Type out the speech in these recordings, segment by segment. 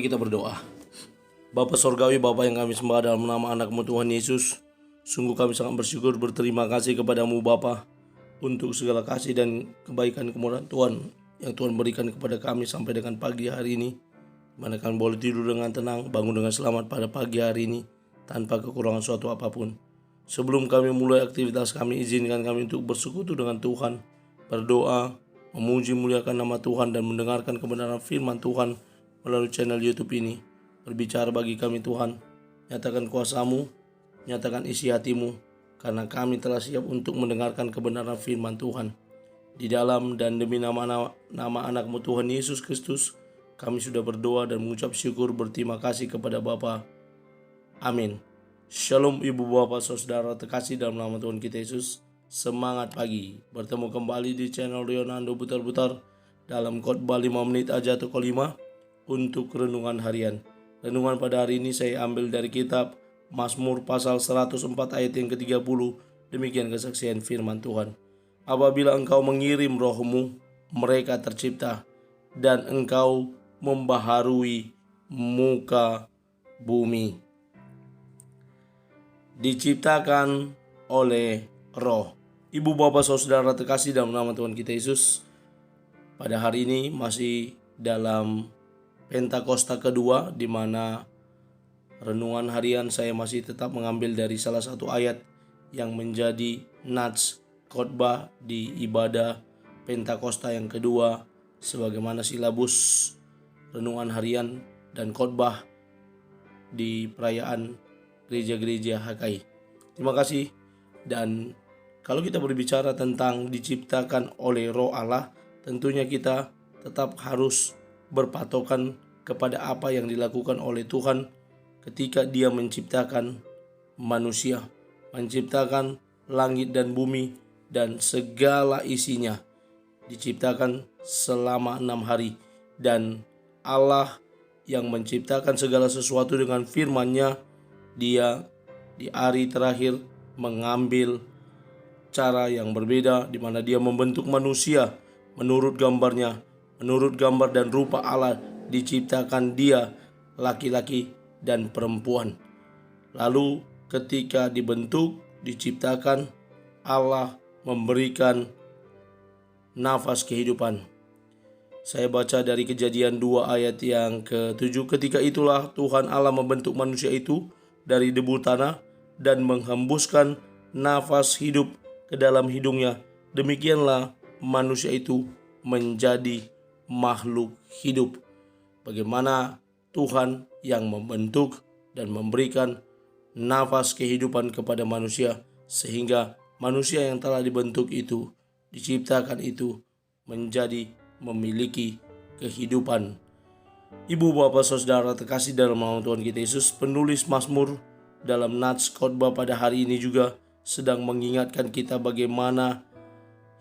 Mari kita berdoa. Bapa Sorgawi, Bapa yang kami sembah dalam nama anak-Mu Tuhan Yesus, sungguh kami sangat bersyukur, berterima kasih kepadamu Bapa untuk segala kasih dan kebaikan kemurahan Tuhan yang Tuhan berikan kepada kami sampai dengan pagi hari ini, mana kami boleh tidur dengan tenang, bangun dengan selamat pada pagi hari ini tanpa kekurangan suatu apapun. Sebelum kami mulai aktivitas kami, izinkan kami untuk bersekutu dengan Tuhan, berdoa, memuji muliakan nama Tuhan dan mendengarkan kebenaran firman Tuhan melalui channel YouTube ini. Berbicara bagi kami Tuhan, nyatakan kuasa-Mu, nyatakan isi hati-Mu, karena kami telah siap untuk mendengarkan kebenaran firman Tuhan. Di dalam dan demi nama anak-Mu Tuhan Yesus Kristus, kami sudah berdoa dan mengucap syukur berterima kasih kepada Bapa. Amin. Shalom ibu bapak saudara terkasih dalam nama Tuhan kita Yesus. Semangat pagi, bertemu kembali di channel Rionando Butar-Butar dalam khotbah 5 menit aja atau 5 untuk renungan harian. Renungan pada hari ini saya ambil dari kitab Mazmur pasal 104 ayat yang ke-30. Demikian kesaksian firman Tuhan. Apabila engkau mengirim rohmu, mereka tercipta, dan engkau membaharui muka bumi. Diciptakan oleh roh. Ibu bapak saudara terkasih dalam nama Tuhan kita Yesus, pada hari ini masih dalam Pentakosta kedua, di mana renungan harian saya masih tetap mengambil dari salah satu ayat yang menjadi nats khotbah di ibadah Pentakosta yang kedua, sebagaimana silabus renungan harian dan khotbah di perayaan gereja-gereja HKI. Terima kasih. Dan kalau kita berbicara tentang diciptakan oleh Roh Allah, tentunya kita tetap harus berpatokan kepada apa yang dilakukan oleh Tuhan ketika Dia menciptakan manusia, menciptakan langit dan bumi dan segala isinya. Diciptakan selama 6 hari, dan Allah yang menciptakan segala sesuatu dengan firman-Nya, Dia di hari terakhir mengambil cara yang berbeda, di mana Dia membentuk manusia menurut gambarnya, menurut gambar dan rupa Allah. Diciptakan dia laki-laki dan perempuan. Lalu ketika dibentuk, diciptakan, Allah memberikan nafas kehidupan. Saya baca dari Kejadian 2 ayat yang ke-7. Ketika itulah Tuhan Allah membentuk manusia itu dari debu tanah dan menghembuskan nafas hidup ke dalam hidungnya. Demikianlah manusia itu menjadi makhluk hidup. Bagaimana Tuhan yang membentuk dan memberikan nafas kehidupan kepada manusia, sehingga manusia yang telah dibentuk itu, diciptakan itu, menjadi memiliki kehidupan. Ibu bapak saudara terkasih dalam nama Tuhan kita Yesus, penulis Mazmur dalam nats khotbah pada hari ini juga sedang mengingatkan kita bagaimana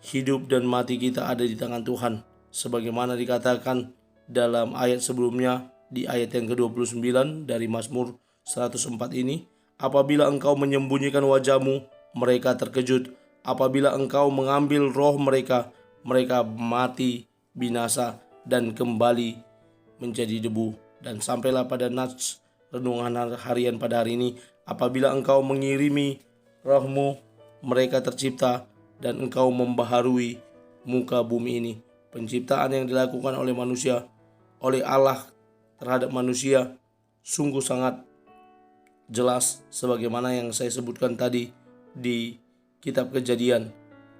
hidup dan mati kita ada di tangan Tuhan. Sebagaimana dikatakan dalam ayat sebelumnya, di ayat yang ke-29 dari Mazmur 104 ini, apabila engkau menyembunyikan wajahmu, mereka terkejut. Apabila engkau mengambil roh mereka, mereka mati binasa dan kembali menjadi debu. Dan sampailah pada nats renungan harian pada hari ini, apabila engkau mengirimi rohmu, mereka tercipta, dan engkau membaharui muka bumi ini. Penciptaan yang dilakukan oleh manusia, oleh Allah terhadap manusia, sungguh sangat jelas sebagaimana yang saya sebutkan tadi di kitab Kejadian.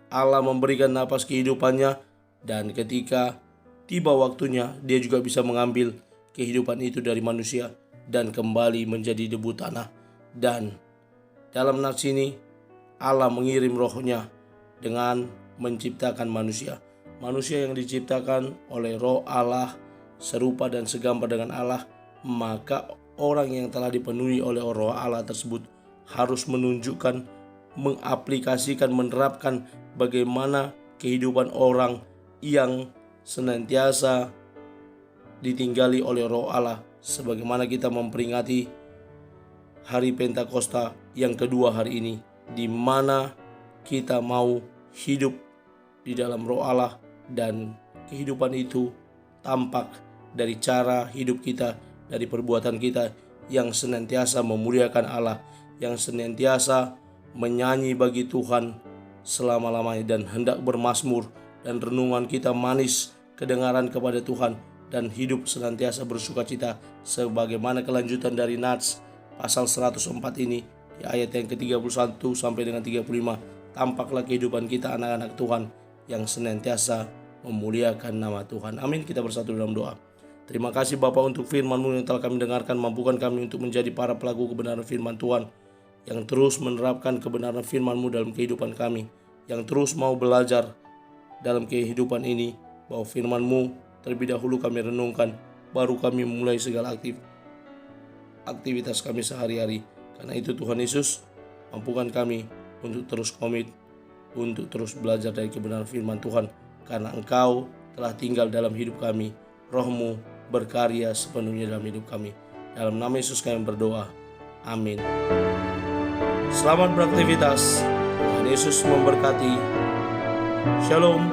Allah memberikan napas kehidupannya, dan ketika tiba waktunya, Dia juga bisa mengambil kehidupan itu dari manusia dan kembali menjadi debu tanah. Dan dalam nats ini Allah mengirim rohnya dengan menciptakan manusia. Manusia yang diciptakan oleh roh Allah, serupa dan segambar dengan Allah, maka orang yang telah dipenuhi oleh roh Allah tersebut harus menunjukkan, mengaplikasikan, menerapkan bagaimana kehidupan orang yang senantiasa ditinggali oleh roh Allah. Sebagaimana kita memperingati hari Pentakosta yang kedua hari ini, di mana kita mau hidup di dalam roh Allah, dan kehidupan itu tampak dari cara hidup kita, dari perbuatan kita, yang senantiasa memuliakan Allah, yang senantiasa menyanyi bagi Tuhan selama-lamanya dan hendak bermazmur, dan renungan kita manis kedengaran kepada Tuhan, dan hidup senantiasa bersukacita sebagaimana kelanjutan dari Nats pasal 104 ini di ayat yang ke-31 sampai dengan 35. Tampaklah kehidupan kita anak-anak Tuhan yang senantiasa memuliakan nama Tuhan. Amin. Kita bersatu dalam doa. Terima kasih Bapa untuk firman-Mu yang telah kami dengarkan. Mampukan kami untuk menjadi para pelaku kebenaran firman Tuhan, yang terus menerapkan kebenaran firman-Mu dalam kehidupan kami, yang terus mau belajar dalam kehidupan ini, bahwa firman-Mu terlebih dahulu kami renungkan, baru kami memulai segala aktivitas kami sehari-hari. Karena itu Tuhan Yesus, mampukan kami untuk terus komit, untuk terus belajar dari kebenaran firman Tuhan, karena Engkau telah tinggal dalam hidup kami. Roh-Mu berkarya sepenuhnya dalam hidup kami. Dalam nama Yesus kami berdoa. Amin. Selamat beraktivitas. Tuhan Yesus memberkati. Shalom.